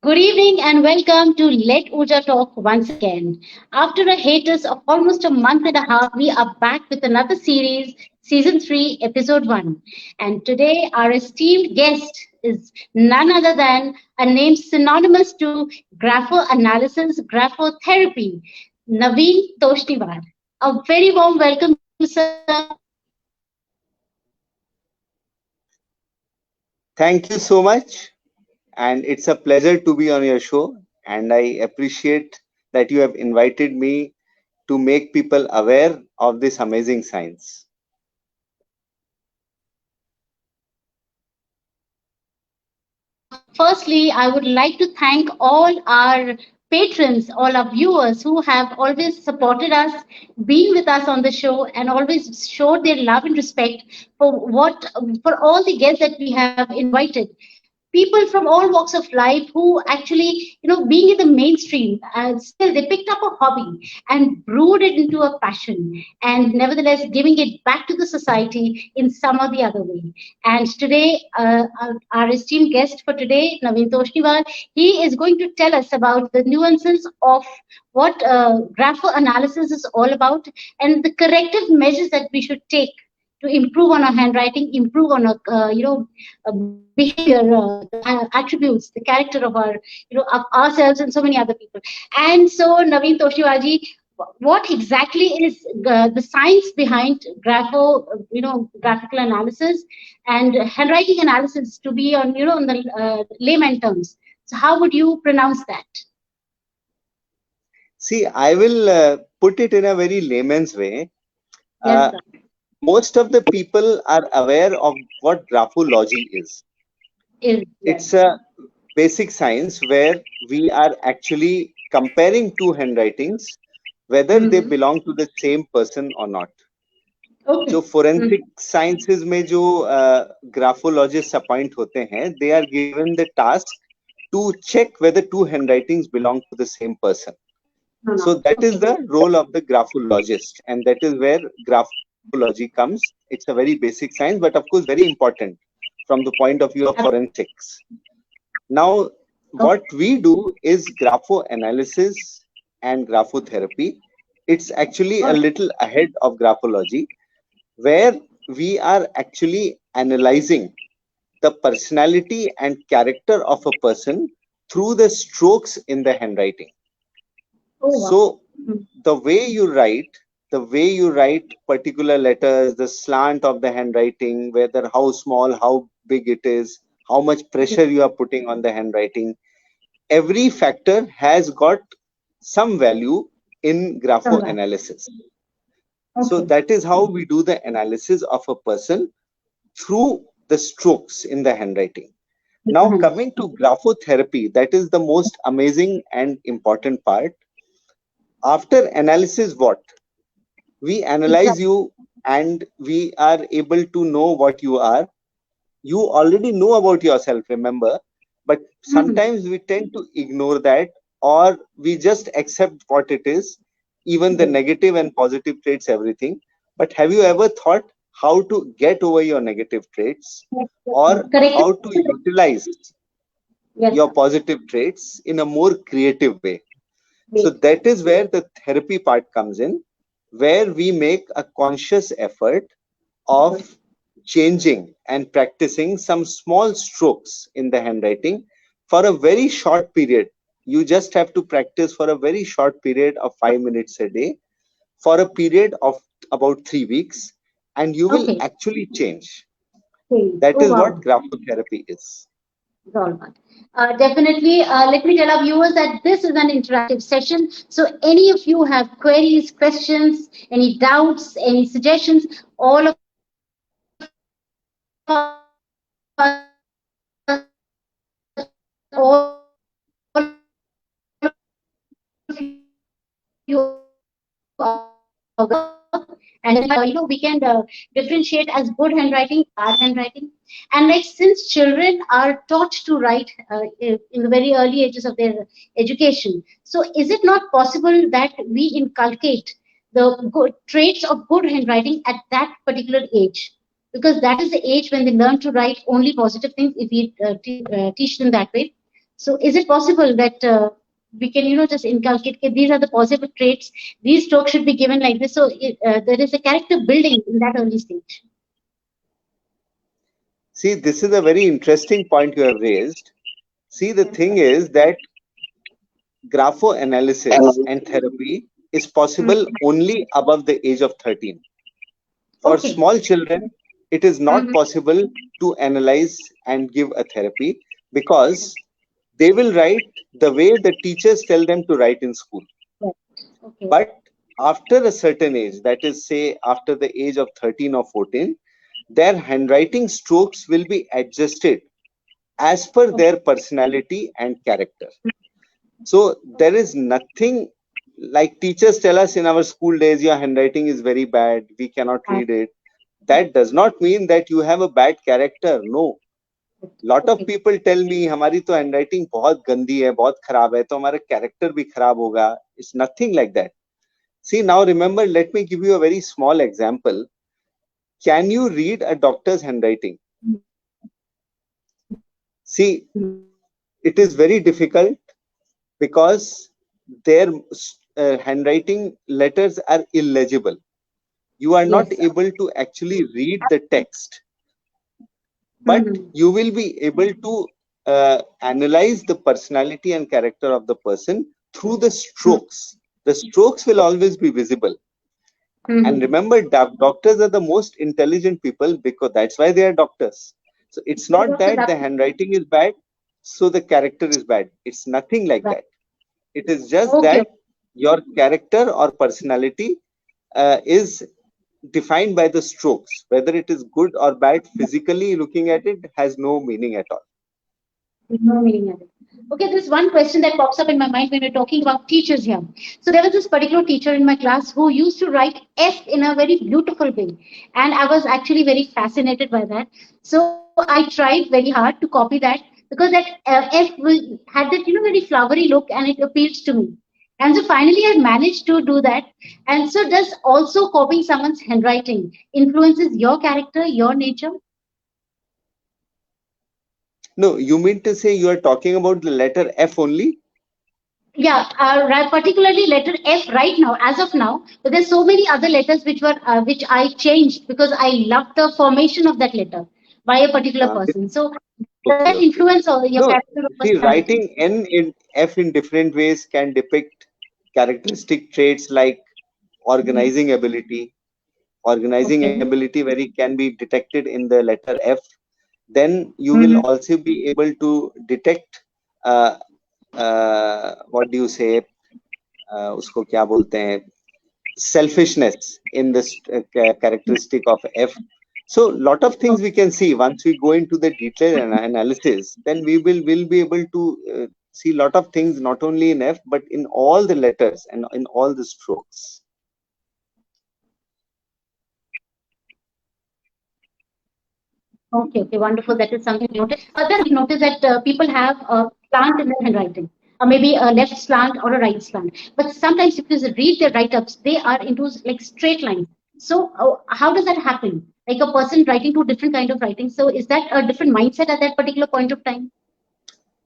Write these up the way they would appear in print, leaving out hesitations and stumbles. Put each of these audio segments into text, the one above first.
Good evening and welcome to Let Uja Talk once again. After a hiatus of almost a month and a half, we are back with another series, Season 3, Episode 1. And today, our esteemed guest is none other than a name synonymous to graphoanalysis, graphotherapy, Naveen Toshniwal. A very warm welcome, sir. Thank you so much. And it's a pleasure to be on your show. And I appreciate that you have invited me to make people aware of this amazing science. Firstly, I would like to thank all our patrons, all our viewers who have always supported us, been with us on the show, and always showed their love and respect for all the guests that we have invited. People from all walks of life who actually, being in the mainstream, still they picked up a hobby and brewed it into a passion, and nevertheless giving it back to the society in some or the other way. And today, our esteemed guest for today, Naveen Toshniwal, he is going to tell us about the nuances of what grapho analysis is all about and the corrective measures that we should take to improve on our handwriting, improve on our, behavior, the attributes, the character of our, of ourselves and so many other people. And so, Naveen Toshiwaji, what exactly is the science behind graphical analysis and handwriting analysis to be on, on the layman terms? So, how would you pronounce that? See, I will put it in a very layman's way. Yes, Uh, sir. Most of the people are aware of what graphology is. Is It's yes. a basic science where we are actually comparing two handwritings, whether they Mm-hmm. belong to the same person or not. जो Okay. Forensic sciences में जो graphologist appoint होते हैं they are given the task to check whether two handwritings belong to the same person. No, So no. that is Okay. the role of the graphologist, and that is where graphology comes. It's a very basic science, but of course very important from the point of view of forensics. Now, what Okay. we do is graphoanalysis and graphotherapy. It's actually a All right. little ahead of graphology, where we are actually analyzing the personality and character of a person through the strokes in the handwriting. Oh, wow. So the way you write particular letters, the slant of the handwriting, whether how small, how big it is, how much pressure you are putting on the handwriting, every factor has got some value in Somewhere. graphoanalysis. So Okay. that is how we do the analysis of a person through the strokes in the handwriting. With the Now, hand. coming to graphotherapy, that is the most amazing and important part. After analysis, what? We analyze Exactly. you and we are able to know what you are. You already know about yourself, remember, but Hmm. sometimes we tend to ignore that, or we just accept what it is, even the Yes. negative and positive traits, everything. But have you ever thought how to get over your negative traits, Yes, yes, yes. or Correct. how to utilize Yes, your sir. positive traits in a more creative way? So Wait. that is where the therapy part comes in, where we make a conscious effort of Effort. changing and practicing some small strokes in the handwriting for a very short period. You just have to practice for a very short period of 5 minutes a day for a period of about 3 weeks, and you will Okay. actually change. Okay. That Oh, is what wow. graphotherapy is. It's all right. Definitely. Let me tell our viewers that this is an interactive session. So, any of you have queries, questions, any doubts, any suggestions, all of us all of you and then we can differentiate as good handwriting, bad handwriting. And like since children are taught to write in the very early ages of their education, so is it not possible that we inculcate the good traits of good handwriting at that particular age, because that is the age when they learn to write only positive things if we teach them that way. So is it possible that we can, just inculcate that these are the positive traits, these strokes should be given like this? So there is a character building in that early stage. See, this is a very interesting point you have raised. See, the thing is that graphoanalysis and therapy is Mm. possible only above the age of 13. For Okay. small children, it is not Mhm. possible to analyze and give a therapy because they will write the way the teachers tell them to write in school. Right. Okay. But after a certain age, that is, say, after the age of 13 or 14, their handwriting strokes will be adjusted as per Okay. their personality and character. So there is nothing like teachers tell us in our school days, your handwriting is very bad, we cannot read it. That does not mean that you have a bad character. No. Lot of Okay. people tell me हमारी तो handwriting बहुत गंदी है, बहुत खराब है, तो हमारा character भी खराब होगा. It's nothing like that. See, now remember, let me give you a very small example. Can you read a doctor's handwriting? See, it is very difficult because their handwriting letters are illegible. You are not Yes. able to actually read the text, but Mhm. you will be able to analyze the personality and character of the person through the strokes. The strokes will always be visible. And Mhm. remember, doctors are the most intelligent people because that's why they are doctors. So it's not Doctor, that that's the handwriting is bad, so the character is bad. It's nothing like right. that. It is just Okay. that your character or personality is defined by the strokes. Whether it is good or bad, physically looking at it has no meaning at all. No meaning of it. Okay, there's one question that pops up in my mind when we're talking about teachers here. So there was this particular teacher in my class who used to write F in a very beautiful way, and I was actually very fascinated by that. So I tried very hard to copy that because that had that very flowery look, and it appeals to me. And so finally, I managed to do that. And so, does also copying someone's handwriting influences your character, your nature? No, you mean to say you are talking about the letter F only? Yeah, particularly letter F right now, as of now, but there's so many other letters which I changed because I love the formation of that letter by a particular Uh, person. So does okay, that okay. influence your No, character or see, personality? writing N in F in different ways can depict characteristic traits like Mhm. organizing ability. Organizing Okay. ability where it can be detected in the letter F. Then you will Mhm. also be able to detect uh, what do you say? उसको क्या बोलते हैं? Selfishness in this characteristic of F. So lot of things we can see once we go into the detailed analysis. Then we will be able to see lot of things not only in F but in all the letters and in all the strokes. Okay, okay, wonderful. That is something I noticed. Then I noticed that people have a slant in their handwriting, or maybe a left slant or a right slant. But sometimes if you read their write-ups, they are into like straight lines. So how does that happen? Like a person writing two different kind of writing. So is that a different mindset at that particular point of time?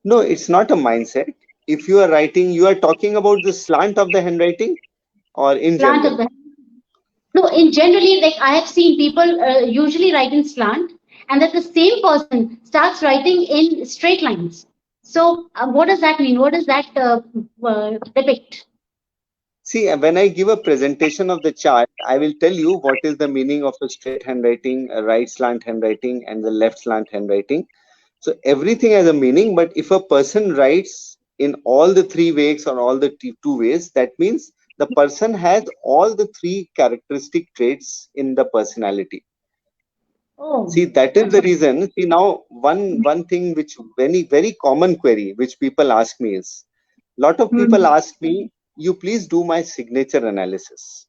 No, it's not a mindset. If you are writing, you are talking about the slant of the handwriting or in Slant general. of the no. In generally, like I have seen people usually write in slant, and that the same person starts writing in straight lines. So what does that mean? What does that depict? See, when I give a presentation of the chart, I will tell you what is the meaning of a straight handwriting, a right slant handwriting, and the left slant handwriting. So everything has a meaning, but if a person writes in all the three ways or all the two ways, that means the person has all the three characteristic traits in the personality. Oh, See, that is the okay. reason. See, now one thing which very common query which people ask me is, lot of people Hmm. ask me, you please do my signature analysis.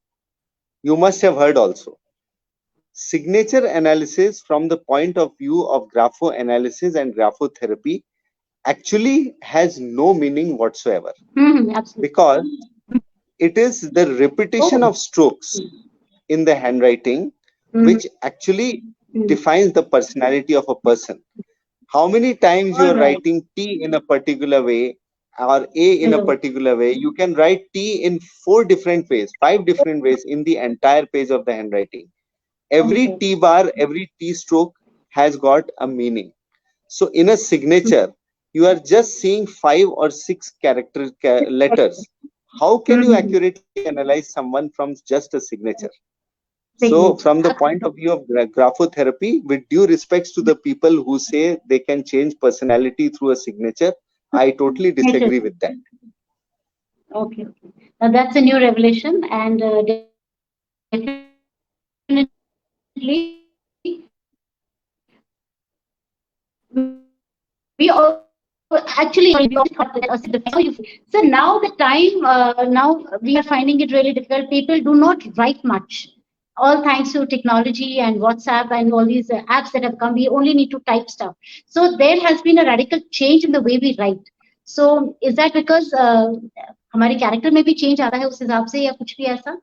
You must have heard also. Signature analysis from the point of view of grapho analysis and graphotherapy actually has no meaning whatsoever Absolutely. because it is the repetition Oh. of strokes in the handwriting Hmm. which actually defines the personality of a person. How many times All you're right. writing T in a particular way or A in a Hello. particular way? You can write T in 4 different ways, 5 different ways in the entire page of the handwriting. Every Okay. T bar, every T stroke has got a meaning. So in a signature, you are just seeing 5 or 6 letters. How can you Mm-hmm. accurately analyze someone from just a signature? So, Signature. from the point of view of graphotherapy, with due respects to the people who say they can change personality through a signature, I totally Signature. disagree with that. Okay. Now that's a new revelation, and definitely we all actually we all thought that so now the time now we are finding it really difficult. People do not write much. All thanks to technology and WhatsApp and all these apps that have come, we only need to type stuff. So there has been a radical change in the way we write. So is that because हमारे character में भी change आ रहा है उस हिसाब से या कुछ भी ऐसा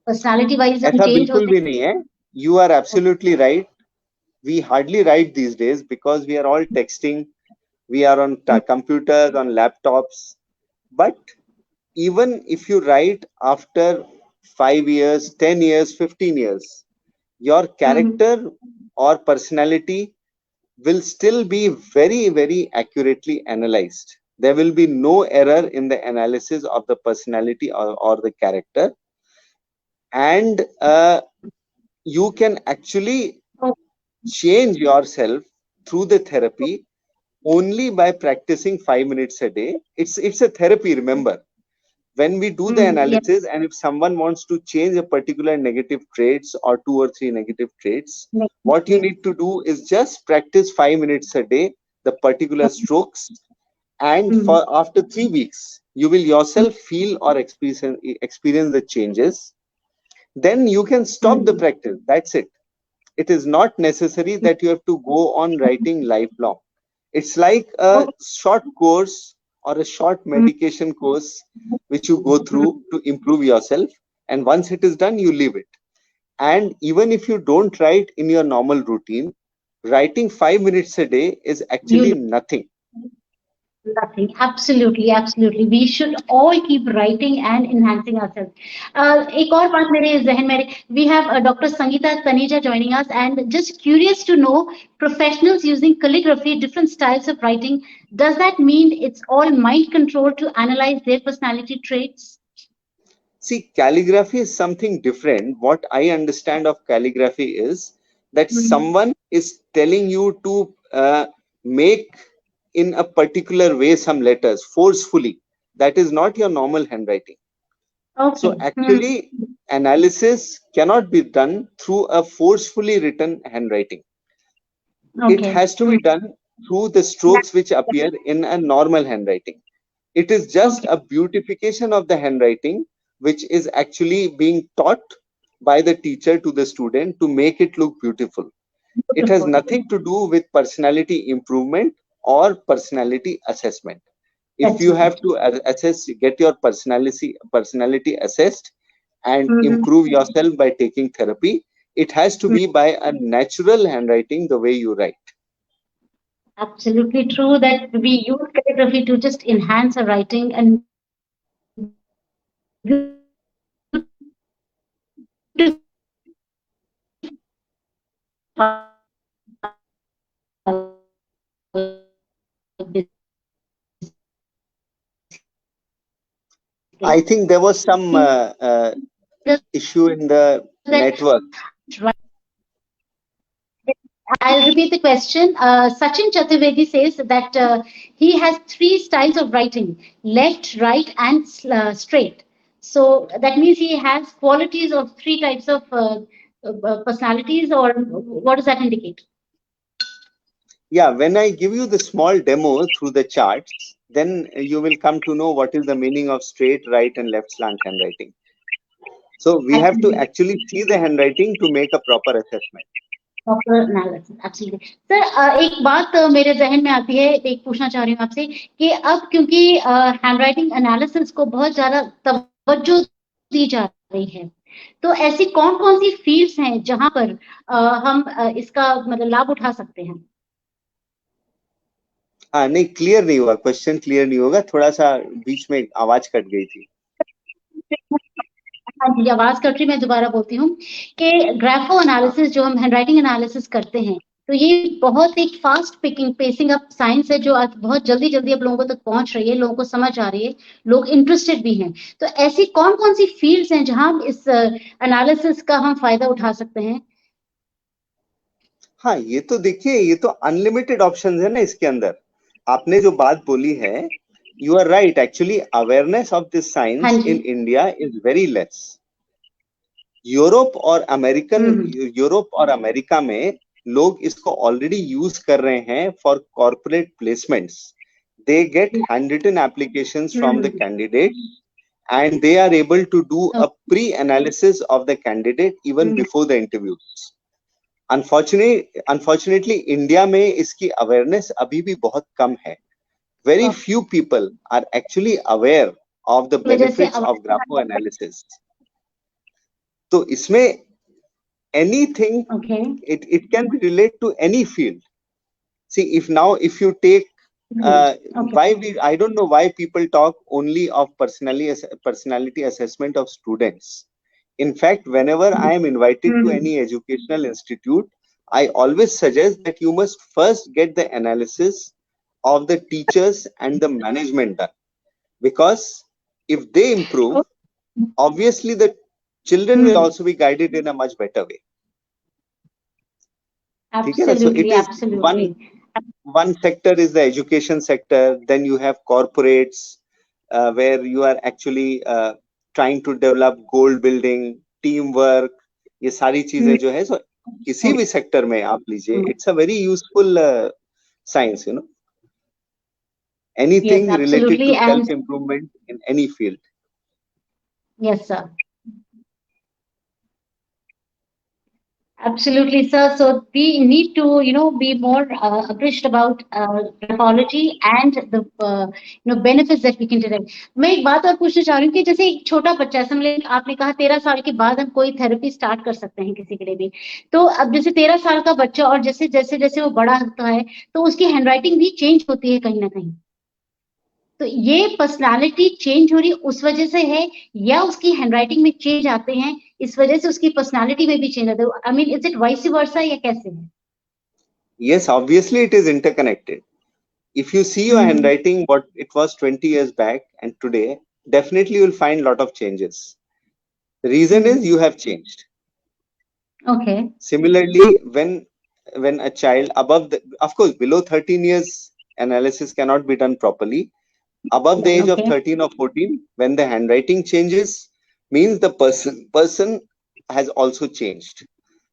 personality wise हम ऐसा change बिल्कुल होते भी नहीं है. You are absolutely right. We hardly write these days because we are all texting. We are on हैं? computers, on laptops. But even if you write after 5 years, 10 years, 15 years, your character or personality will still be very, very accurately analyzed. There will be no error in the analysis of the personality or the character. And you can actually change yourself through the therapy only by practicing 5 minutes a day. It's a therapy, remember. When we do the Yes. analysis, and if someone wants to change a particular negative traits or 2 or 3 negative traits, what you need to do is just practice 5 minutes a day, the particular strokes, and for after 3 weeks, you will yourself feel or experience the changes. Then you can stop the practice. That's it. It is not necessary that you have to go on writing lifelong. It's like a short course or a short medication course which you go through to improve yourself. And once it is done, you leave it. And even if you don't write in your normal routine, writing 5 minutes a day is actually You nothing. Nothing. Absolutely, absolutely. We should all keep writing and enhancing ourselves. एक और बात मेरे जहन में we have Dr. Sangeeta Taneja joining us, and just curious to know professionals using calligraphy, different styles of writing. Does that mean it's all mind control to analyze their personality traits? See, calligraphy is something different. What I understand of calligraphy is that someone is telling you to make in a particular way some letters forcefully. That is not your normal handwriting. So Okay. actually, analysis cannot be done through a forcefully written handwriting. It Okay. has to be done through the strokes which appear in a normal handwriting. It is just Okay. a beautification of the handwriting which is actually being taught by the teacher to the student to make it look beautiful. It has Beautiful. nothing to do with personality improvement or personality assessment. If That's you right. have to assess, get your personality assessed and Mhm. improve yourself by taking therapy, it has to be by a natural handwriting the way you write. Absolutely true that we use calligraphy to just enhance our writing and I think there was some issue in the network. I'll repeat the question. Sachin Chaturvedi says that he has three styles of writing: left, right, and straight. So that means he has qualities of three types of personalities, or what does that indicate? Yeah, when I give you the small demo through the charts, then you will come to know what is the meaning of straight, right, and left slant handwriting. So we have to Absolutely. actually see the handwriting to make a proper assessment. Proper analysis absolutely sir एक बात मेरे जहन में आती है एक पूछना चाह रही हूँ आपसे कि अब क्योंकि हैंडराइटिंग एनालिसिस को बहुत ज्यादा तवज्जो दी जा रही है तो ऐसी कौन कौन सी फील्ड्स हैं जहां पर हम इसका मतलब लाभ उठा सकते हैं हाँ नहीं, क्लियर नहीं हुआ, क्वेश्चन क्लियर नहीं होगा, थोड़ा सा बीच में आवाज कट गई थी। हाँ जी, आवाज कट रही, मैं दोबारा बोलती हूँ कि ग्राफो हाँ एनालिसिस जो हम हैंडराइटिंग एनालिसिस करते हैं, तो ये बहुत एक fast picking pacing up science है जो आज बहुत जल्दी जल्दी अब लोगों तक पहुंच रही है, लोगों को समझ आ रही है, लोग इंटरेस्टेड भी हैं। तो ऐसी कौन कौन सी फील्ड्स हैं जहां हम इस एनालिसिस का हम फायदा उठा सकते हैं? हाँ, ये तो देखिए, ये तो अनलिमिटेड ऑप्शंस है ना इसके अंदर। आपने जो बात बोली है, you are right, actually awareness of this हाँ साइंस इन जी। India is very less. Europe और अमेरिकन हम्म। यूरोप और अमेरिका में लोग इसको ऑलरेडी यूज कर रहे हैं for corporate placements. They get handwritten applications from the hmm. Candidate and they are able to do a pre-analysis of the candidate even hmm. before the interviews. Unfortunately, India में इसकी awareness अभी भी बहुत कम है। Very few people are actually aware of the वजह से benefits अब of grapho analysis. तो इसमें anything, okay. it can be related to any field. See, if you take okay. I don't know why people talk only of personality assessment of students. In fact, whenever I am invited to any educational institute, I always suggest that you must first get the analysis of the teachers and the management done. Because if they improve, obviously the children will also be guided in a much better way. ठीक है ना? So it absolutely is absolutely. one sector is the education sector, then you have corporates where you are actually trying to develop goal building, teamwork, ये सारी चीजें जो है, so किसी भी सेक्टर में आप लीजिए, it's a very useful science, you know, yes anything related absolutely to self and improvement in any field. Yes sir. Absolutely, sir. So we need to, be more abreast about pathology and the, benefits that we can derive. मैं एक बात और पूछना चाह रही हूँ कि जैसे एक छोटा बच्चा है, समझ लें आपने कहा 13 साल के बाद हम कोई थेरेपी स्टार्ट कर सकते हैं किसी के लिए भी। तो अब जैसे 13 साल का बच्चा और जैसे जैसे जैसे वो बड़ा होता है, तो उसकी हैंडराइटिंग भी चेंज होती है कहीं ना कहीं। तो ये पर्सनालिटी चेंज हो रही उस वजह से है, या उसकी हैंडराइटिंग में चेंज आते हैं इस वजह से उसकी पर्सनालिटी में भी चेंज आता है? I mean is it vice versa या कैसे है? Yes, obviously it is interconnected. If you see your handwriting, what it was 20 years back and today, definitely you'll find a lot of changes. The reason is you have changed. Okay. Similarly, when a child of course, below 13 years, analysis cannot be done properly. Above the age of 13 or 14, when the handwriting changes, means the person has also changed.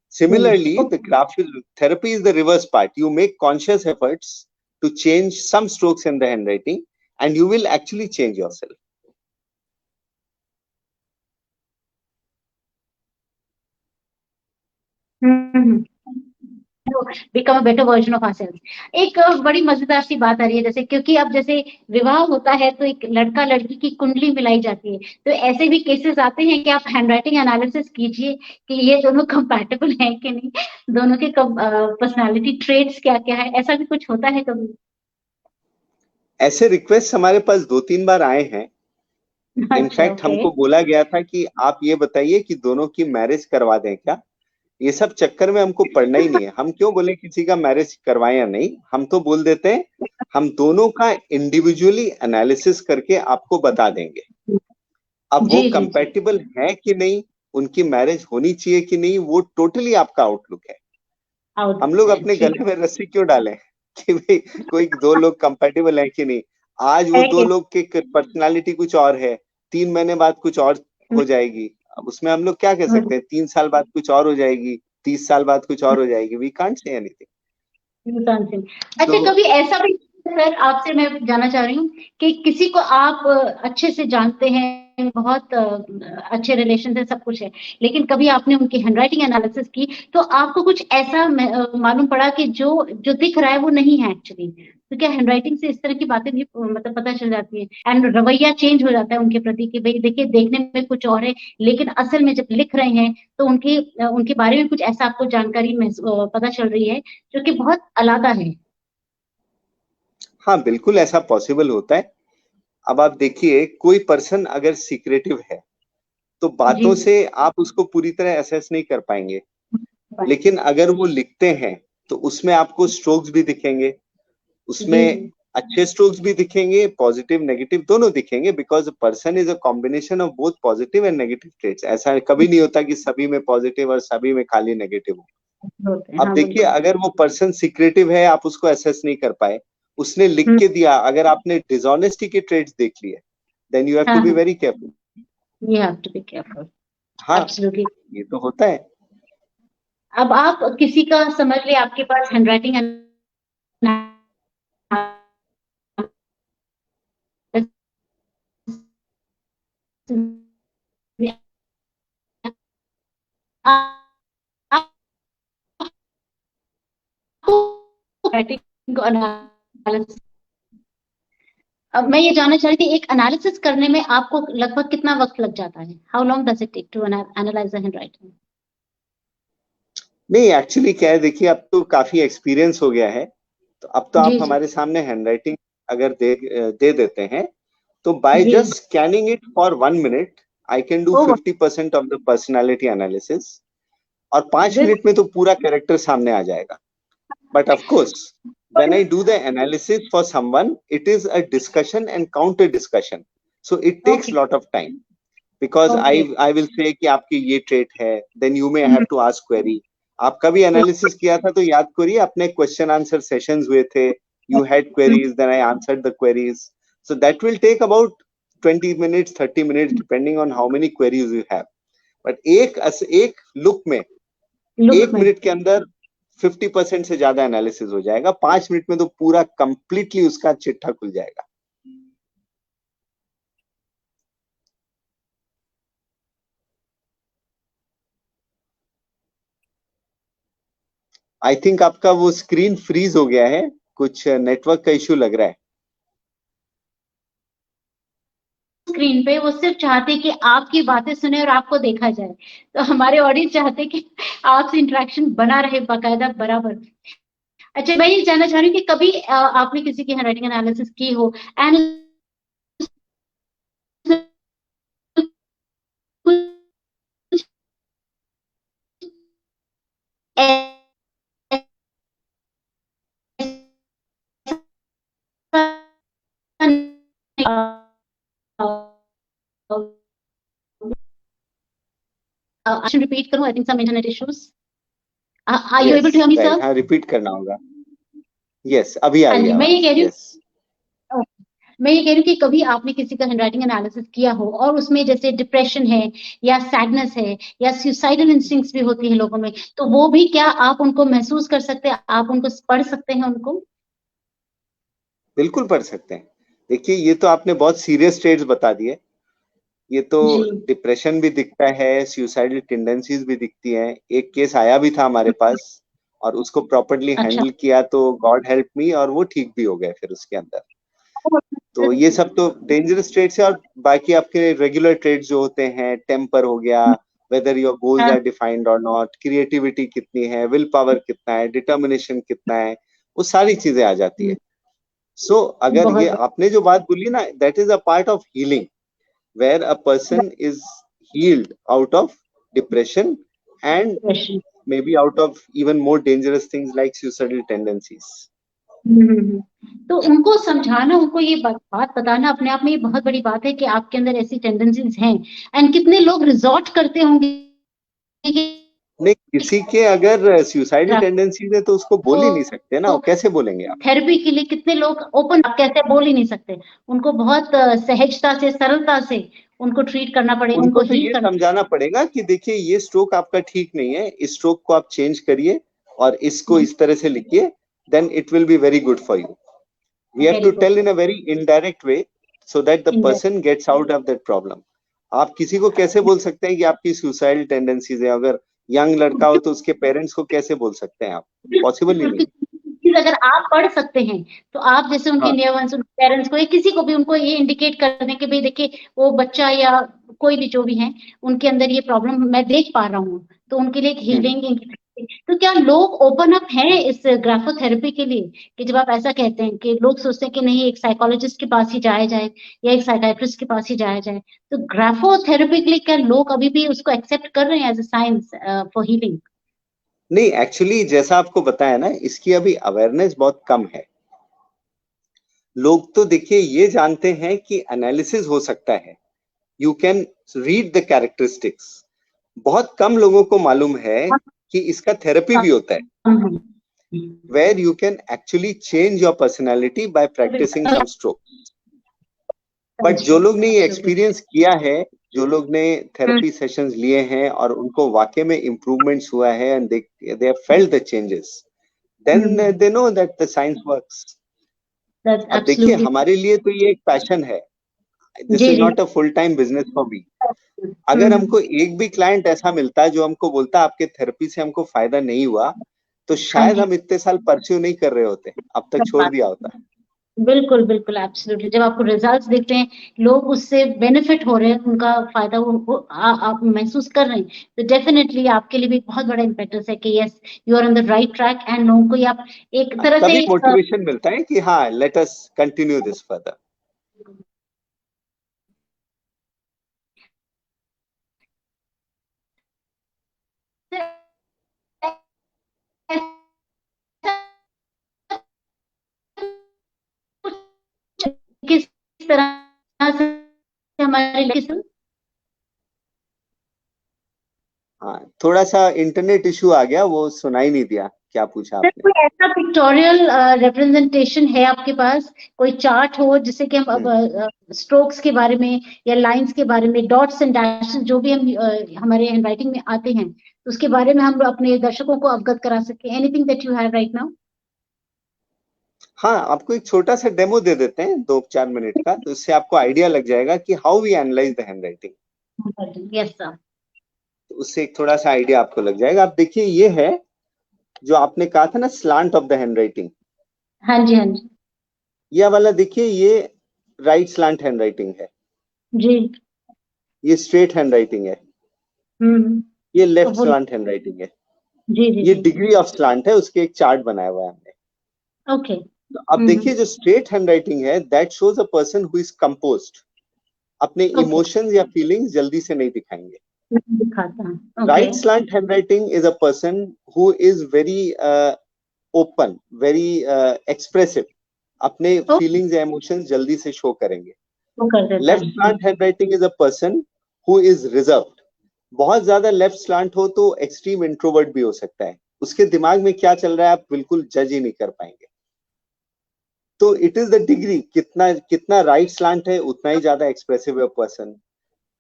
Similarly, the graphic therapy is the reverse part. You make conscious efforts to change some strokes in the handwriting, and you will actually change yourself. Become a better version of ourselves. एक बड़ी मजेदार सी बात आ रही है, जैसे क्योंकि अब जैसे विवाह होता है तो एक लड़का लड़की की कुंडली मिलाई जाती है, तो ऐसे भी केसेस आते हैं कि आप हैंडराइटिंग एनालिसिस कीजिए कि ये दोनों कंपैटिबल हैं कि नहीं, दोनों के पर्सनालिटी ट्रेड्स क्या क्या है, ऐसा भी कुछ होता है कभी? ऐसे रिक्वेस्ट हमारे पास 2-3 बार आए हैं। अच्छा, इनफैक्ट ओके। हमको बोला गया था कि आप ये बताइए कि दोनों की मैरिज करवा दें क्या। ये सब चक्कर में हमको पड़ना ही नहीं है। हम क्यों बोले किसी का मैरिज करवाएं या नहीं, हम तो बोल देते हैं हम दोनों का इंडिविजुअली एनालिसिस करके आपको बता देंगे। अब वो जी जी जी। कंपैटिबल है कि नहीं, उनकी मैरिज होनी चाहिए कि नहीं, वो टोटली आपका आउटलुक है। हम लोग अपने ठीक गले में रस्सी क्यों डालें कि भाई कोई दो लोग कंपैटिबल है कि नहीं। आज वो है दो कि लोग की पर्सनालिटी कुछ और है, 3 महीने बाद कुछ और हो जाएगी। अब उसमें हम लोग क्या कह सकते हैं, 3 साल बाद कुछ और हो जाएगी, 30 साल बाद कुछ और हो जाएगी। We can't say anything. अच्छा, तो कभी ऐसा भी सर आपसे मैं जानना चाह रही हूँ कि किसी को आप अच्छे से जानते हैं, बहुत अच्छे रिलेशन है, सब कुछ है, लेकिन कभी आपने उनकी हैंडराइटिंग एनालिसिस की तो आपको कुछ ऐसा मालूम पड़ा कि जो जो दिख रहा है वो नहीं है एक्चुअली। तो क्या हैंडराइटिंग से इस तरह की बातें भी मतलब पता चल जाती है एंड रवैया चेंज हो जाता है उनके प्रति कि भाई देखिए देखने में कुछ और है, लेकिन असल में जब लिख रहे हैं तो उनके बारे में कुछ ऐसा आपको जानकारी पता चल रही है जो कि बहुत अलग है? हाँ, बिल्कुल ऐसा पॉसिबल होता है। अब आप देखिए, कोई पर्सन अगर सीक्रेटिव है तो बातों जी से आप उसको पूरी तरह असेस नहीं कर पाएंगे, लेकिन अगर वो लिखते हैं तो उसमें आपको स्ट्रोक्स भी दिखेंगे, जी उसमें अच्छे स्ट्रोक्स भी दिखेंगे, पॉजिटिव नेगेटिव दोनों दिखेंगे, because person is a combination of both positive and negative traits. ऐसा कभी नहीं होता कि सभी में पॉजिटिव और सभी में खाली नेगेटिव हो। होते हैं, अब हाँ देखिए, बिल्कुल। अगर वो पर्सन सीक्रेटिव है, आप उसको असेस नहीं कर पाए, उसने लिख हम्म, के दिया, अगर आपने डिसऑनेस्टी के ट्रेड्स देख लिए, देन यू हैव हाँ टू बी हाँ, very careful. You have to be careful, हाँ, एब्सोल्युटली। ये तो होता है। अब आप किसी का समझ ले, आपके पास हैंडराइटिंग अब मैं ये जानना चाह रही थी, एक एनालिसिस करने में आपको लगभग कितना वक्त लग जाता है? How long does it take to analyse the handwriting? नहीं, एक्चुअली क्या है, देखिए अब तो काफी एक्सपीरियंस हो गया है, तो अब तो आप जी जी हमारे सामने हैंडराइटिंग अगर दे देते हैं, तो बाय जी। Just scanning it for 1 minute I can do ओ 50% ऑफ द पर्सनालिटी एनालिसिस, और 5 मिनट दिस। में तो पूरा कैरेक्टर सामने आ जाएगा। But of course, when I do the analysis for someone, it is a discussion and counter discussion. So it takes okay lot of time because okay. I will say कि आपकी ये trait है, then you may have to ask query. आप कभी analysis किया था तो याद करिए, अपने question answer sessions हुए थे, you had queries, then I answered the queries. So that will take about 20 minutes, 30 minutes, depending on how many queries you have. But एक look में, लुक एक में। मिनट के अंदर 50% से ज्यादा एनालिसिस हो जाएगा, 5 मिनट में तो पूरा कंप्लीटली उसका चिट्ठा खुल जाएगा। आई थिंक आपका वो स्क्रीन फ्रीज हो गया है, कुछ नेटवर्क का इश्यू लग रहा है। स्क्रीन पे वो सिर्फ चाहते कि आपकी बातें सुने और आपको देखा जाए, तो हमारे ऑडियंस चाहते कि आपसे इंटरेक्शन बना रहे बाकायदा बराबर। अच्छा, मैं ये जानना चाह रही हूँ कि कभी आपने किसी की हैंडराइटिंग एनालिसिस की हो एंड रिपीट करूं? I think some internet issues. Are you yes, able to hear me right, sir? हाँ, रिपीट करना होगा। यस, अभी आ हाँ रही है जी, मैं ये आवाज। कह रही यस, हूँ, मैं ये कह रही हूँ कि कभी आपने किसी का हैंडराइटिंग एनालिसिस किया हो और उसमें जैसे डिप्रेशन है या सैडनेस है या सुसाइडल इंस्टिंक्ट्स भी होती है लोगों में, तो वो भी क्या आप उनको महसूस कर सकते हैं, आप उनको पढ़ सकते हैं उनको? बिल्कुल पढ़ सकते हैं। देखिए, ये तो आपने बहुत सीरियस ट्रेड्स बता दिए। ये तो जी। डिप्रेशन भी दिखता है, सुसाइडल टेंडेंसीज भी दिखती हैं। एक केस आया भी था हमारे पास, और उसको प्रॉपरली अच्छा। हैंडल किया तो गॉड हेल्प मी, और वो ठीक भी हो गए फिर उसके अंदर। तो ये सब तो डेंजरस ट्रेड्स है, और बाकी आपके रेगुलर ट्रेड्स जो होते हैं, टेम्पर हो गया, वेदर योर गोल्स हाँ, आर डिफाइंड और नॉट, क्रिएटिविटी कितनी है, विल पावर कितना है, डिटर्मिनेशन कितना है, वो सारी चीजें आ जाती है। सो अगर ये बहुत आपने जो बात बोली ना, that is a part of healing, where a person is healed out of depression and बढ़िया। maybe out of even more dangerous things like suicidal tendencies. तो उनको समझाना, उनको ये बात बताना अपने आप में ये बहुत बड़ी बात है कि आपके अंदर ऐसी टेंडेंसीज हैं। एंड कितने लोग रिजॉर्ट करते होंगे कि नहीं, किसी के अगर सुसाइडल टेंडेंसीज है तो उसको बोल ही नहीं सकते ना, तो वो कैसे बोलेंगे आप? थेरेपी के लिए कितने लोग ओपन कैसे बोल ही नहीं सकते, उनको बहुत सहजता से सरलता से उनको ट्रीट करना पड़े, उनको उनको तो हील ये करना। समझाना पड़ेगा कि देखिए, ये स्ट्रोक आपका ठीक नहीं है, इस स्ट्रोक को आप चेंज करिए और इसको इस तरह से लिखिए, then it will be very good for you. We have very to good. tell in a very indirect way so that the person gets out of that problem. आप किसी को कैसे बोल सकते हैं कि आपकी सुसाइडल टेंडेंसीज है? अगर यंग लड़का हो तो उसके पेरेंट्स को कैसे बोल सकते हैं आप? पॉसिबल ही नहीं। चीज अगर आप पढ़ सकते हैं तो आप जैसे उनके हाँ, नियर वंस, उनके पेरेंट्स को या किसी को भी उनको ये इंडिकेट कर दें कि भाई देखिए वो बच्चा या कोई भी जो भी है उनके अंदर ये प्रॉब्लम मैं देख पा रहा हूँ, तो उनके लिए एक हम्म, हीलिंग तो क्या लोग ओपन अप हैं इस ग्राफोथेरेपी के लिए, कि जब आप ऐसा कहते हैं कि लोग सोचते हैं कि नहीं एक साइकोलॉजिस्ट के पास ही जाया जाए या एक साइकाइट्रिस्ट के पास ही जाया जाए, तो ग्राफोथेरेपी के लिए क्या लोग अभी भी उसको एक्सेप्ट कर रहे हैं as a science for healing? नहीं, एक्चुअली जैसा आपको बताया ना, इसकी अभी अवेयरनेस बहुत कम है। लोग तो देखिए ये जानते हैं कि एनालिसिस हो सकता है, you can read the characteristics. बहुत कम लोगों को मालूम है कि इसका थेरेपी भी होता है, where you can actually change your personality by practicing some stroke. But जो लोग ने ये एक्सपीरियंस किया है, जो लोग ने थेरेपी सेशंस लिए हैं और उनको वाकई में इम्प्रूवमेंट्स हुआ है and they have felt the changes, then they know that the science works. अब देखिए हमारे लिए तो ये एक पैशन है, this is not a full time business for me. अगर हमको एक भी क्लाइंट ऐसा मिलता है जो हमको बोलता है आपके थेरेपी से हमको फायदा नहीं हुआ, तो शायद हम इतने साल परस्यू नहीं कर रहे होते, अब तक छोड़ दिया होता। बिल्कुल बिल्कुल एब्सोल्युटली, जब आपको रिजल्ट्स दिखते हैं, लोग उससे बेनिफिट हो रहे हैं, उनका फायदा आप महसूस कर रहे हैं, तो डेफिनेटली आपके लिए भी बहुत बड़ा इम्पेटस है कि yes you are on the right track, and लोगों को आप एक तरह तभी से मोटिवेशन मिलता है कि हाँ let us continue this further. किस तरह से हमारे लिए हाँ, थोड़ा सा इंटरनेट इशू आ गया, वो सुनाई नहीं दिया क्या पूछा आपने। कोई ऐसा पिक्टोरियल रिप्रेजेंटेशन है आपके पास, कोई चार्ट हो जिससे कि हम अब स्ट्रोक्स के बारे में या लाइंस के बारे में, डॉट्स एंड डैशेस जो भी हम हमारे हैंडराइटिंग में आते हैं, तो उसके बारे में हम अपने दर्शकों को अवगत करा सके, anything that you have right now? हाँ, आपको एक छोटा सा डेमो दे देते हैं 2-4 मिनट का, तो इससे आपको आइडिया लग जाएगा कि how we analyse the handwriting. Yes sir. तो उससे एक थोड़ा सा आइडिया आपको लग जाएगा। आप देखिए ये है जो आपने कहा था ना स्लांट ऑफ द हैंडराइटिंग, हाँ जी हाँ जी ये वाला देखिए, ये राइट स्लांट हैंडराइटिंग है, जी। ये स्ट्रेट हैंडराइटिंग है, हम्म। ये तो लेफ्ट बोलिए। स्लांट हैंडराइटिंग है। जी जी ये जी। डिग्री ऑफ स्लांट है, उसके एक चार्ट बनाया हुआ है हमने। ओके। तो अब देखिए जो स्ट्रेट हैंडराइटिंग है, that shows a person who is composed, अपने ओके, इमोशंस या फीलिंग्स जल्दी से नहीं दिखाएंगे। दिखाता है। Okay. Right slant handwriting is a person who is very open, very expressive, अपने तो feelings या emotions जल्दी से show करेंगे। वो कर देता Left है। slant handwriting is a person who is reserved. बहुत ज्यादा left slant हो तो extreme introvert भी हो सकता है, उसके दिमाग में क्या चल रहा है आप बिल्कुल जज ही नहीं कर पाएंगे। तो इट इज द डिग्री, कितना कितना राइट स्लांट है उतना ही ज्यादा एक्सप्रेसिव है पर्सन,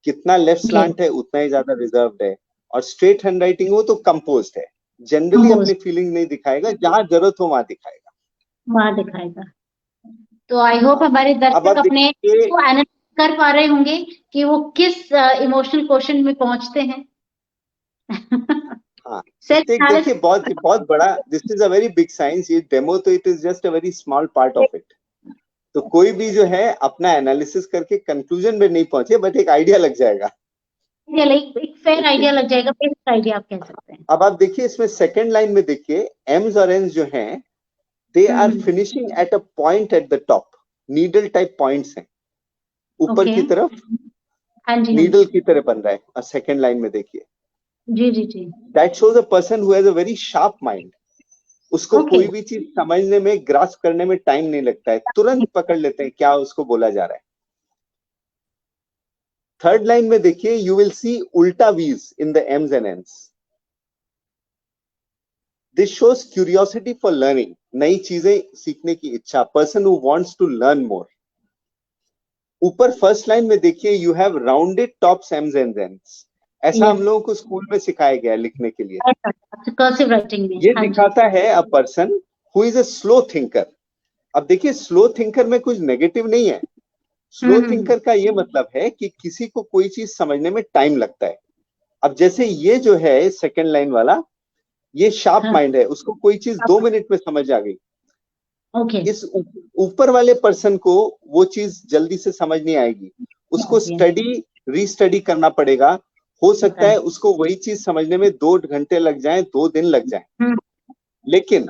कितना लेफ्ट स्लांट है उतना ही ज्यादा रिजर्व्ड है, और स्ट्रेट हैंडराइटिंग हो तो कंपोज्ड है, जनरली अपनी फीलिंग नहीं दिखाएगा, जहां जरूरत हो वहां दिखाएगा। वहां दिखाएगा। तो आई होप हमारे अब दर्शक आप अपने देखिए, को एनालाइज कर पा रहे होंगे कि वो किस इमोशनल क्वेश्चन में पहुंचते हैं। हाँ सेल्फ देखिए एनालिसिस। बहुत बहुत बड़ा, this is a very big science, ये डेमो तो it is just a very small part of it. तो कोई भी जो है अपना एनालिसिस करके कंक्लूजन में नहीं पहुंचे, बट एक आइडिया लग जाएगा। एक फेयर ओके, आइडिया लग जाएगा, बेस्ट आइडिया आप कह सकते हैं। अब आप देखिए इसमें सेकेंड लाइन में देखिए, एम्स और एन्स जो हैं they are finishing at a point at the top, needle type points हैं ऊपर ओके। की तरफ, हाँ जी हाँ नीडल जी की तरह बन रहा है। और सेकेंड लाइन में देखिए, जी जी जी। That shows a person who has a very sharp mind, उसको ओके। कोई भी चीज समझने में, ग्रास्प करने में टाइम नहीं लगता है, तुरंत पकड़ लेते हैं क्या उसको बोला जा रहा है। थर्ड लाइन में देखिए, यू विल सी उल्टा V's in the M's and N's, this shows curiosity for learning, नई चीजें सीखने की इच्छा, person who wants to learn more. ऊपर फर्स्ट लाइन में देखिए, you have rounded tops M's and N's, ऐसा हम यस, लोगों को स्कूल में सिखाया गया है लिखने के लिए। कर्सिव राइटिंग में। ये हाँ जी। दिखाता है अ person who is a slow thinker. अब देखिए स्लो थिंकर में कुछ नेगेटिव नहीं है, स्लो थिंकर का ये मतलब है कि किसी को कोई चीज समझने में टाइम लगता है। अब जैसे ये जो है सेकंड लाइन वाला, ये शार्प हाँ। माइंड है, उसको कोई चीज 2 मिनट में समझ आ गई। ओके। इस ऊपर वाले पर्सन को वो चीज जल्दी से समझ नहीं आएगी, उसको स्टडी रीस्टडी करना पड़ेगा, हो सकता है उसको वही चीज समझने में 2 घंटे लग जाए, 2 दिन लग जाए, लेकिन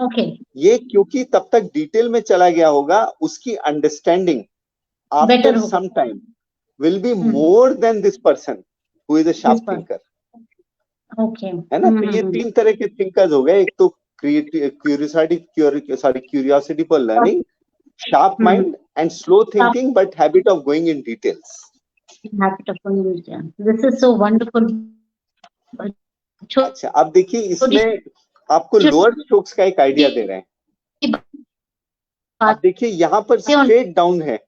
ये क्योंकि तब तक डिटेल में चला गया होगा, उसकी understanding after some time will be more than this person who is a sharp thinker. है ना? तो ये 3 तरह के थिंकर्स हो गए। एक तो curiosity for learning, sharp mind and slow thinking but habit of going in details. Habit of going in detail. This is so wonderful. अच्छा, अब देखिए इसमें आपको लोअर स्ट्रोक्स का एक आइडिया दे रहे हैं। अब देखिए यहाँ पर स्ट्रेट डाउन है।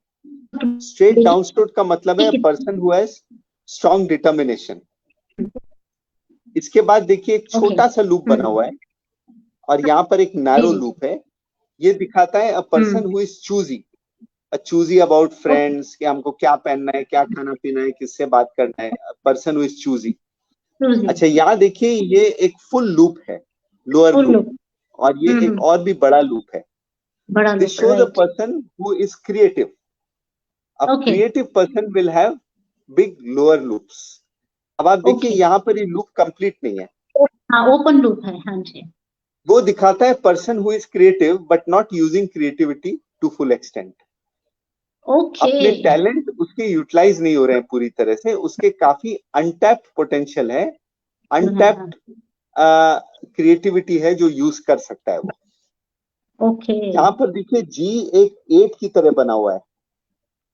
स्ट्रेट डाउन स्ट्रोक का मतलब है person who has strong determination. इसके बाद देखिए एक छोटा सा लूप बना हुआ है और यहाँ पर एक नैरो लूप है। ये दिखाता है अ person who is choosy about friends, कि हमको क्या पहनना है, क्या खाना पीना है, किससे बात करना है। Person who is choosy. अच्छा, यहाँ देखिए ये एक फुल लूप है, लोअर लूप, और ये एक और भी बड़ा लूप है। This shows a person who is creative. A creative person will have big lower loops. अब आप देखिए यहाँ पर ये लूप कंप्लीट नहीं है, ओपन लूप है। हाँ जी। वो दिखाता है person who is creative but not using creativity to full extent. अपने टैलेंट उसके यूटिलाइज नहीं हो रहे हैं पूरी तरह से, उसके काफी अनटैप्ड पोटेंशियल है, अनटैप्ड क्रिएटिविटी है जो यूज कर सकता है वो। यहाँ पर देखिए जी एक 8 की तरह बना हुआ है।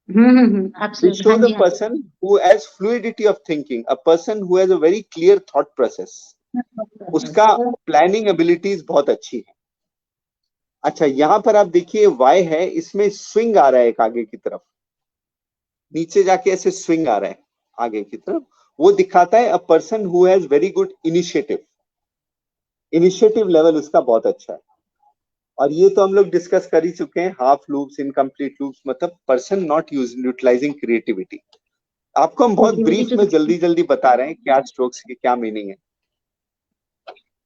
This shows a person who has fluidity of thinking, a person who has a very clear thought process. उसका प्लानिंग एबिलिटीज बहुत अच्छी है। अच्छा, यहाँ पर आप देखिए वाई है, इसमें स्विंग आ रहा है एक आगे की तरफ, नीचे जाके ऐसे स्विंग आ रहा है आगे की तरफ। वो दिखाता है अ person who has very good initiative. Initiative level उसका बहुत अच्छा है। और ये तो हम लोग डिस्कस कर ही चुके हैं, हाफ लूप्स, इनकम्प्लीट लूप्स, मतलब पर्सन नॉट यूटिलाइजिंग क्रिएटिविटी। आपको हम बहुत ब्रीफ में जल्दी जल्दी बता रहे हैं क्या स्ट्रोक्स की क्या मीनिंग है।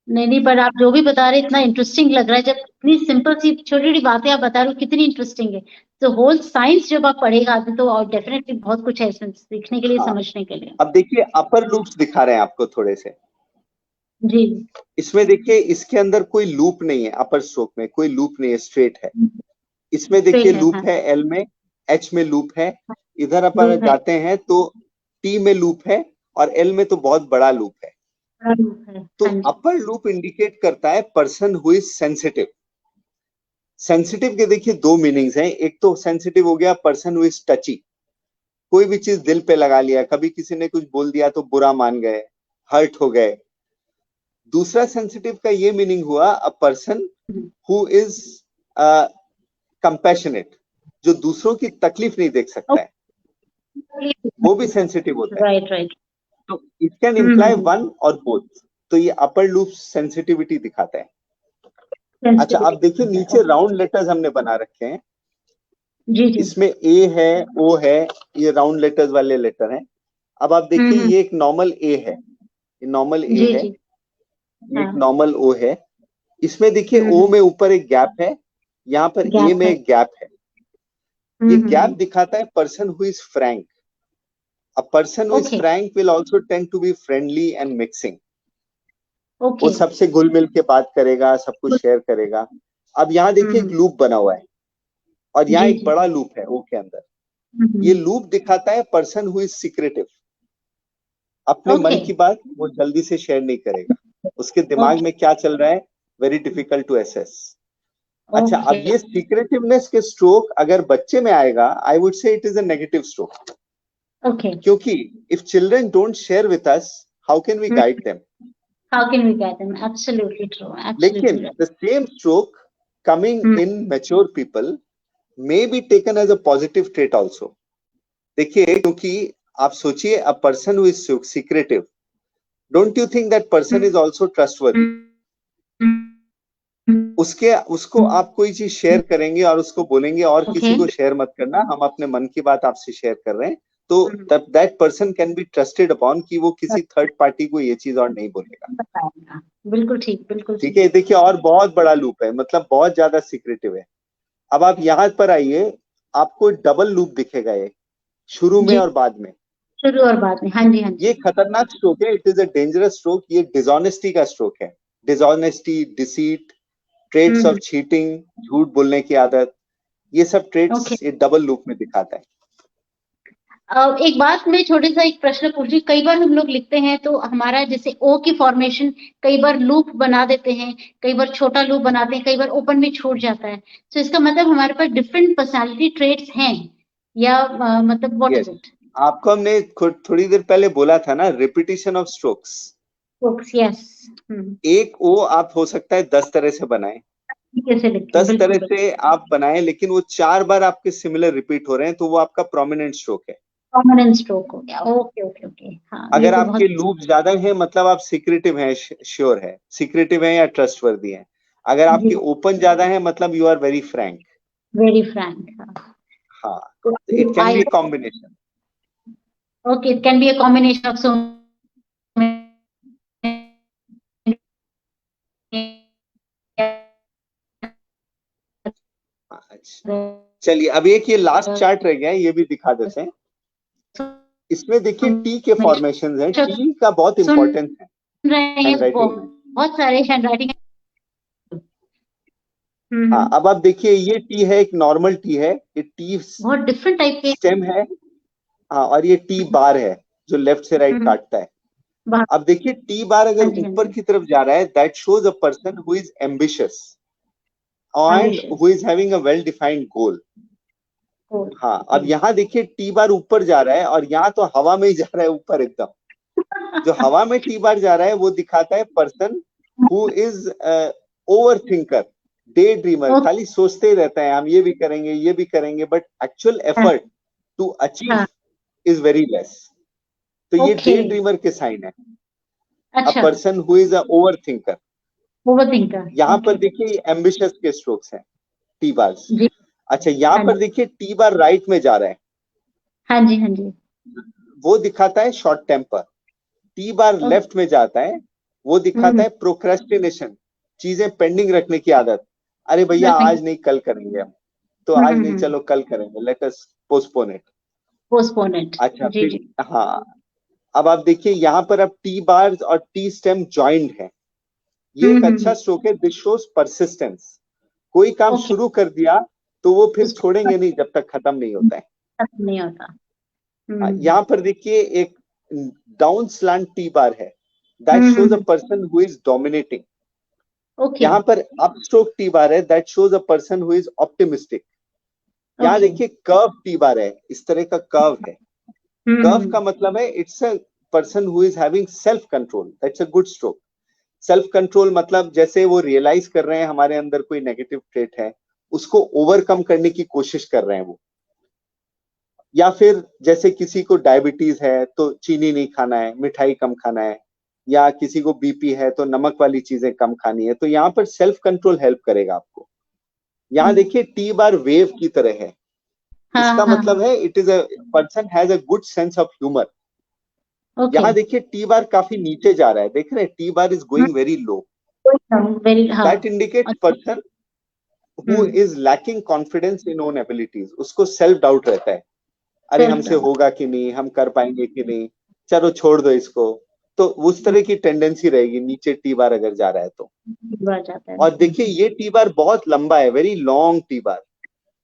नहीं, पर आप जो भी बता रहे हैं इतना इंटरेस्टिंग लग रहा है। जब इतनी सिंपल सी छोटी छोटी बातें आप बता रहे हो, कितनी इंटरेस्टिंग है। तो होल साइंस जब आप पढ़ेगा तो डेफिनेटली बहुत कुछ है इसमें सीखने के लिए, समझने के लिए। अब देखिए अपर लूप्स दिखा रहे हैं आपको थोड़े से। जी। इसमें देखिए इसके अंदर कोई लूप नहीं है, अपर स्ट्रोक में कोई लूप नहीं है, स्ट्रेट है। इसमें देखिए लूप है एल में, एच में लूप है, इधर अपन जाते हैं तो टी में लूप है और एल में तो बहुत बड़ा लूप है। तो अपर लूप इंडिकेट करता है person who is sensitive. Sensitive के देखिए 2 मीनिंग्स हैं। एक तो सेंसिटिव हो गया पर्सन हु इज टची, कोई भी चीज दिल पे लगा लिया, कभी किसी ने कुछ बोल दिया तो बुरा मान गए, हर्ट हो गए। दूसरा सेंसिटिव का ये मीनिंग हुआ अ पर्सन हु इज कंपैशनेट, जो दूसरों की तकलीफ नहीं देख सकता है, वो भी सेंसिटिव होता है। राइट। तो इट कैन इम्प्लाई वन और बोथ। तो ये अपर लूप सेंसिटिविटी दिखाता है। अच्छा, अब देखिए नीचे राउंड लेटर्स हमने बना रखे हैं। जी। इसमें ए है, ओ है, ये राउंड लेटर्स वाले लेटर हैं। अब आप देखिए ये एक नॉर्मल ए है, ये नॉर्मल ए है, ये एक नॉर्मल ओ है। इसमें देखिए ओ में ऊपर एक गैप है, यहाँ पर ए में एक गैप है। ये गैप दिखाता है person who is frank. A person who is frank will also tend to be friendly and mixing. वो सबसे घुल मिल के बात करेगा, सब कुछ शेयर करेगा। अब यहाँ देखिए एक लूप बना हुआ है और यहाँ एक बड़ा लूप है ओ के अंदर। ये लूप दिखाता है पर्सन हु इज सीक्रेटिव। अपने मन की बात वो जल्दी से शेयर नहीं करेगा, उसके दिमाग में क्या चल रहा है वेरी डिफिकल्ट टू एसेस। अच्छा, अब ये सीक्रेटिवनेस के स्ट्रोक अगर बच्चे में आएगा, I would say it is a negative stroke. क्योंकि if children don't share with us, how can we guide them? How can we guide them? Absolutely true. लेकिन the same stroke coming in mature people may be taken as a positive trait also. देखिए, क्योंकि आप सोचिए a person who is secretive, don't you think that person is also trustworthy? उसको आप कोई चीज share करेंगे और उसको बोलेंगे और किसी को शेयर मत करना, हम अपने मन की बात आपसे शेयर कर रहे हैं, तो that person can be trusted upon कि वो किसी थर्ड पार्टी को ये चीज और नहीं बोलेगा। बिल्कुल ठीक, बिल्कुल ठीक है। देखिए और बहुत बड़ा लूप है, मतलब बहुत ज्यादा सीक्रेटिव है। अब आप यहाँ पर आइए, आपको डबल लूप दिखेगा ये शुरू में और बाद में। शुरू और बाद में, हाँ जी हाँ ये जी। खतरनाक स्ट्रोक है, it is a dangerous stroke, ये डिसऑनेस्टी का स्ट्रोक है। Dishonesty, deceit, traits of hmm. Cheating, झूठ बोलने की आदत, ये सब ओके। ट्रेट्स ये डबल लूप में दिखाता है। एक बात मैं छोटे सा एक प्रश्न पूछ रही, कई बार हम लोग लिखते हैं तो हमारा जैसे ओ की फॉर्मेशन कई बार लूप बना देते हैं, कई बार छोटा लूप बनाते हैं, कई बार ओपन में छूट जाता है, तो इसका मतलब हमारे पास डिफरेंट पर्सनालिटी ट्रेट्स हैं, या मतलब व्हाट इज यस, इट? आपको हमने थोड़ी देर पहले बोला था ना, repetition of strokes. Books, yes. एक ओ आप हो सकता है 10 तरह से बनाए, कैसे लिखते हैं, 10 बिल्कुल तरह बिल्कुल। से आप बनाए, लेकिन वो 4 बार आपके सिमिलर रिपीट हो रहे हैं, तो वो आपका प्रोमिनेंट स्ट्रोक है। कॉमन स्ट्रोक हो गया, ओके ओके ओके, हाँ ये अगर तो आपके बहुत। लूप ज्यादा हैं मतलब आप सीक्रेटिव हैं, श्योर है, सीक्रेटिव हैं या ट्रस्टवर्दी हैं। अगर जी। आपके ओपन ज्यादा है मतलब you are very frank. Very frank, हाँ। हाँ, it can be I, a combination. Okay, it can be a combination of so अच्छा, चलिए अब एक ये लास्ट चार्ट रह गया है, ये भी दिखा देते हैं। इसमें देखिए टी के फॉर्मेशन है, टी का बहुत सुन इंपॉर्टेंस है रहे हैं, हैंडराइटिंग में। बहुत सारे हैंड राइटिंग। हाँ, अब आप देखिए ये टी है, एक नॉर्मल टी है, ये टी बहुत डिफरेंट टाइप के। स्टेम है। हाँ, और ये टी बार है जो लेफ्ट से राइट हम्म, काटता है। बाहर। अब देखिए टी बार अगर हाँ जी हाँ ऊपर जी। की तरफ जा रहा है, that shows a person who is ambitious and who ambitious. Is having a well defined goal. Goal. हाँ, ओके। अब यहाँ देखिए टी बार ऊपर जा रहा है, और यहाँ तो हवा में ही जा रहा है ऊपर एकदम। जो हवा में टी बार जा रहा है वो दिखाता है person who is over thinker, day dreamer, खाली सोचते ही रहता है हम ये भी करेंगे ये भी करेंगे, but actual effort to achieve हाँ। Is very less. तो ये ओके। डे ड्रीमर के साइन है, अ अच्छा। Person who is a over thinker. Over thinker. यहाँ पर ओके। देखिए एम्बिशियस के स्ट्रोक्स हैं, टी बार्स। जी। अच्छा, यहाँ हाँ पर जी देखिए टी बार राइट में जा रहा है, हाँ जी हाँ जी। वो दिखाता है short temper. T bar okay. Left में जाता है, वो दिखाता है प्रोक्रेस्टिनेशन, चीजें पेंडिंग रखने की आदत। अरे भैया रखने की। आज नहीं कल करेंगे हम, तो आज नहीं, चलो कल करेंगे, लेट अस पोस्टपोन इट। पोस्टपोनेंट। अच्छा जी फिर, जी। हाँ, अब आप देखिए यहाँ पर अब टी बार और टी स्टेम ज्वाइंट है, ये एक अच्छा स्ट्रोक है, दिस शोज परसिस्टेंस। कोई काम ओके। शुरू कर दिया तो वो फिर उसको छोड़ेंगे नहीं जब तक खत्म नहीं होता है। खत्म नहीं होता। यहाँ पर देखिए एक डाउन स्लैंट टी बार है, that shows a hmm. Person who is dominating. Okay यहाँ पर अप स्ट्रोक टी बार है, that shows a person who is optimistic. यहाँ ओके। देखिए कर्व टी बार है, इस तरह का कर्व है। कर्व हम्म। का मतलब है it's a person who is having self control, that's a good stroke. Self control मतलब जैसे वो रियलाइज कर रहे हैं हमारे अंदर कोई नेगेटिव ट्रेट है, उसको ओवरकम करने की कोशिश कर रहे हैं वो। या फिर जैसे किसी को डायबिटीज है तो चीनी नहीं खाना है, मिठाई कम खाना है, या किसी को बीपी है तो नमक वाली चीजें कम खानी है, तो यहाँ पर सेल्फ कंट्रोल हेल्प करेगा आपको। यहाँ देखिए टी बार वेव की तरह है, हाँ इसका हाँ हाँ। मतलब है it is a person has a good sense of humour. Okay. यहाँ देखिए टी बार काफी नीचे जा रहा है, देख रहे हैं T bar is going very low, very, हाँ। दैट इंडिकेट्स अच्छा। Person who hmm. Is lacking confidence in own abilities, उसको सेल्फ डाउट रहता है, अरे सेल्फ हमसे डाउट। होगा कि नहीं, हम कर पाएंगे कि नहीं, चलो छोड़ दो इसको। तो उस तरह की टेंडेंसी रहेगी नीचे टी बार अगर जा रहा है तो। बढ़ जाता है। और देखिए ये टी बार बहुत लंबा है, very long T bar.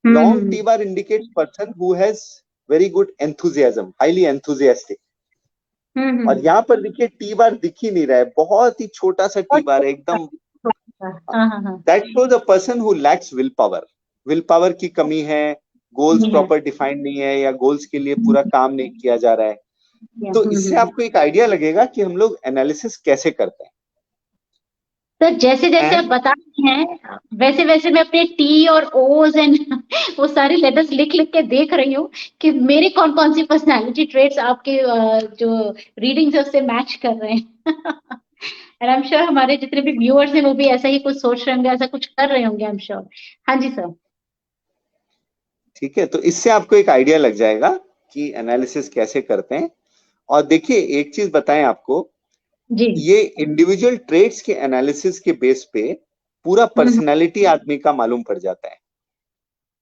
Long hmm T bar indicates person who has very good enthusiasm, highly enthusiastic. और हम्म। यहाँ पर देखिए टी बार दिख ही नहीं रहा है, बहुत ही छोटा सा टी और बार है एकदम। हाँ हाँ हाँ। That shows a person who lakhs will power, will power की कमी है, गोल्स ये है। प्रॉपर डिफाइंड नहीं है, या गोल्स के लिए पूरा काम नहीं किया जा रहा है। तो इससे हम्म। आपको एक आइडिया लगेगा कि हम लोग एनालिसिस कैसे करते तो जैसे जैसे हैं। आप बता रहे हैं, वैसे वैसे मैं अपने टी और ओज एंड वो सारे लेटर्स लिख लिख के देख रही हूँ कि मेरे कौन कौन सी पर्सनालिटी ट्रेट्स आपके जो रीडिंग से उससे मैच कर रहे हैं। एंड आई एम श्योर हमारे जितने भी व्यूअर्स हैं वो भी ऐसा ही कुछ सोच रहे होंगे, ऐसा कुछ कर रहे होंगे, आई एम श्योर। हाँ जी सर। ठीक है, तो इससे आपको एक आइडिया लग जाएगा कि एनालिसिस कैसे करते हैं। और देखिए एक चीज बताएं आपको, जी। ये इंडिविजुअल ट्रेड्स के एनालिसिस के बेस पे पूरा हम्म। पर्सनालिटी आदमी का मालूम पड़ जाता है,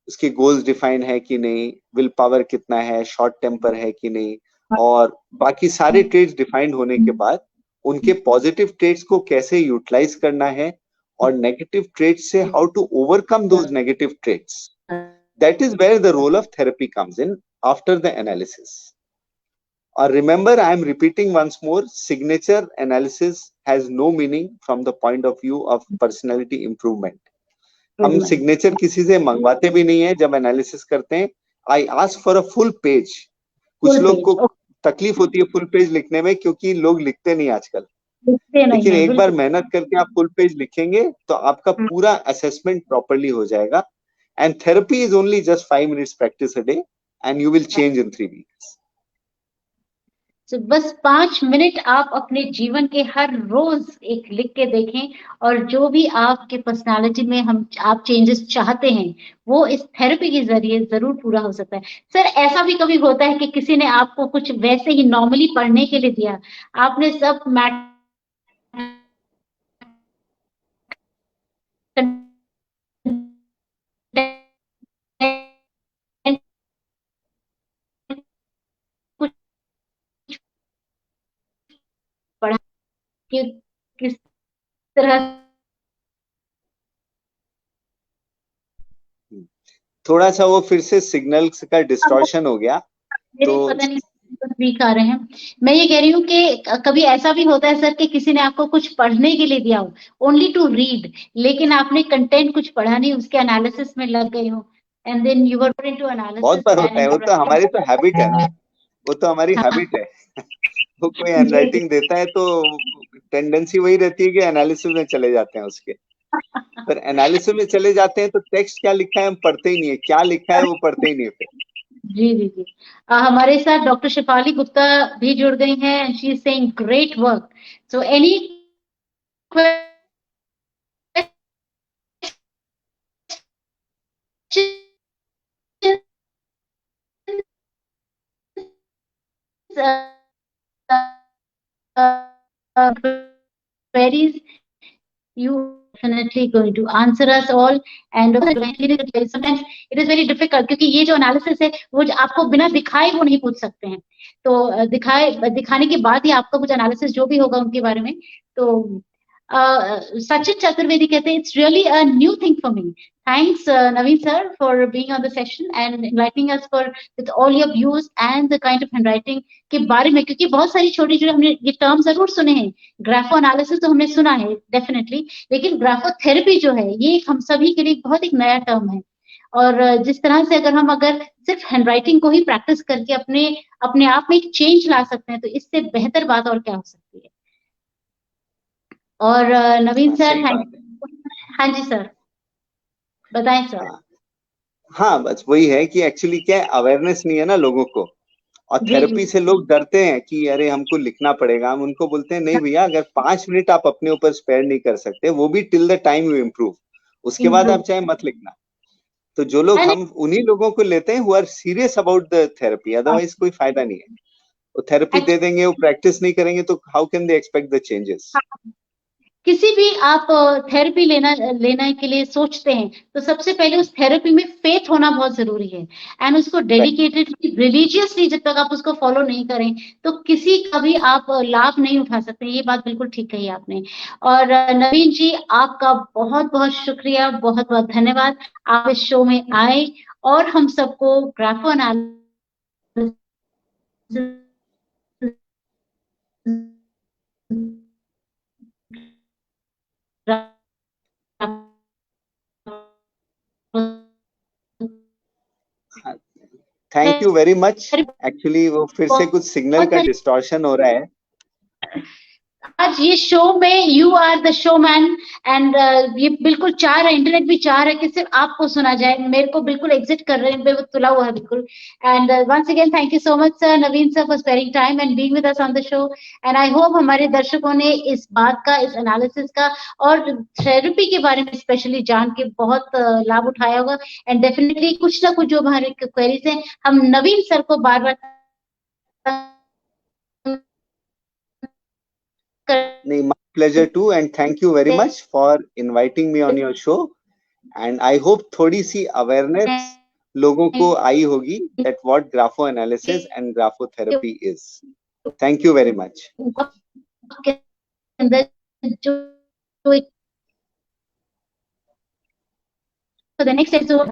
उसके गोल्स डिफाइन है कि नहीं, विल पावर कितना है, शॉर्ट टेम्पर है कि नहीं, और बाकी सारे ट्रेड्स डिफाइंड होने के बाद उनके पॉजिटिव ट्रेड्स को कैसे यूटिलाइज करना है और नेगेटिव ट्रेड्स से how to overcome those negative traits, that is where the role of therapy comes in after the analysis. Or remember, I am repeating once more, signature analysis has no meaning from the point of view of personality improvement. हम signature किसी से मंगवाते भी नहीं है जब analysis करते हैं. I ask for a full page. कुछ लोग को तकलीफ होती है फुल पेज लिखने में क्योंकि लोग लिखते नहीं आजकल, लेकिन एक बार मेहनत करके आप फुल पेज लिखेंगे तो आपका पूरा असेसमेंट प्रॉपरली हो जाएगा. And therapy is only just 5 minutes practice a day and you will change in 3 weeks. So, बस 5 मिनट आप अपने जीवन के हर रोज एक लिख के देखें और जो भी आपके पर्सनालिटी में आप चेंजेस चाहते हैं वो इस थेरेपी के जरिए जरूर पूरा हो सकता है. सर, ऐसा भी कभी होता है कि किसी ने आपको कुछ वैसे ही नॉर्मली पढ़ने के लिए दिया, आपने सब पढ़ा कि किस तरह थोड़ा सा वो फिर से सिग्नल्स का डिस्टॉर्शन हो गया तो पता नहीं वीक आ रहे हैं. मैं ये कह रही हूँ कि कभी ऐसा भी होता है सर कि किसी ने आपको कुछ पढ़ने के लिए दिया हो, ओनली टू रीड, लेकिन आपने कंटेंट कुछ पढ़ा नहीं, उसके एनालिसिस में लग गए हो and then you were into analysis. बहुत बार होता है, वो तो हमारी तो हैबिट है ना, वो तो हमारी हैबिट है. वो कोई हैंडराइटिंग देता है तो टेंडेंसी वही रहती है कि एनालिसिस में चले जाते हैं उसके. पर एनालिसिस में चले जाते हैं तो टेक्स्ट क्या लिखा है हम पढ़ते ही नहीं है, क्या लिखा है वो पढ़ते ही नहीं है फिर. जी जी जी. हमारे साथ डॉक्टर शिफाली गुप्ता भी जुड़ गई हैं. She is saying great work. So any queries, you definitely going to answer us all. And sometimes it is very difficult क्योंकि ये जो एनालिसिस है वो आपको बिना दिखाए वो नहीं पूछ सकते हैं, तो दिखाने के बाद ही आपका कुछ एनालिसिस जो भी होगा उनके बारे में. तो Sachin Chaturvedi कहते हैं, it's really a new thing for me. Thanks, Naveen sir, for being on the session and enlightening us with all your views and the kind of handwriting के बारे में, क्योंकि बहुत सारी छोटी छोटी हमने ये टर्म जरूर सुने हैं. ग्राफो एनालिसिस तो हमने सुना है डेफिनेटली, लेकिन ग्राफोथेरेपी जो है ये हम सभी के लिए बहुत एक नया टर्म है. और जिस तरह से अगर सिर्फ हैंडराइटिंग को ही प्रैक्टिस करके अपने आप में एक चेंज ला सकते हैं तो इससे बेहतर बात और क्या हो सकती है. और नवीन सर, हाँ जी सर, बताएं सर. हाँ, बस वही है कि एक्चुअली क्या है, अवेयरनेस नहीं है ना लोगों को, और थेरेपी से लोग डरते हैं कि अरे हमको लिखना पड़ेगा. हम उनको बोलते हैं नहीं भैया, अगर 5 मिनट आप अपने ऊपर स्पेयर नहीं कर सकते, वो भी till the time you improve, उसके बाद आप चाहे मत लिखना. तो जो लोग हम उन्हीं लोगों को लेते हैं who are serious about the therapy, otherwise कोई फायदा नहीं है. वो थेरेपी दे देंगे, वो प्रैक्टिस नहीं करेंगे तो how can they expect the changes. किसी भी आप थेरेपी लेना के लिए सोचते हैं तो सबसे पहले उस थेरेपी में फेथ होना बहुत जरूरी है. एंड उसको डेडिकेटेडली रिलीजियसली जब तक आप उसको फॉलो नहीं करें तो किसी का भी आप लाभ नहीं उठा सकते. ये बात बिल्कुल ठीक कही आपने. और नवीन जी, आपका बहुत बहुत शुक्रिया, बहुत बहुत धन्यवाद. आप इस शो में आए और हम सबको graphoanalysis thank you very much. Actually वो फिर से कुछ सिग्नल का डिस्टॉर्शन हो रहा है. आज ये शो में you are the show man and ये बिल्कुल चाह रहा है, इंटरनेट भी चाह रहा है कि सिर्फ आपको सुना जाए. मेरे को बिल्कुल एग्जिट कर रहे हैं, तुला हुआ है बिल्कुल. And once again thank you so much sir, Naveen sir, for sparing time and being with us on the show. And I hope हमारे दर्शकों ने इस बात का, इस एनालिसिस का और थेरेपी के बारे में स्पेशली जान के बहुत लाभ उठाया होगा. एंड डेफिनेटली कुछ ना कुछ जो हमारे क्वेरीज हैं हम नवीन सर को बार बार My pleasure too, and thank you very much for inviting me on your show. And I hope थोड़ी सी awareness लोगों को आई होगी that what grapho analysis and graphotherapy is. Thank you very much. For the next episode,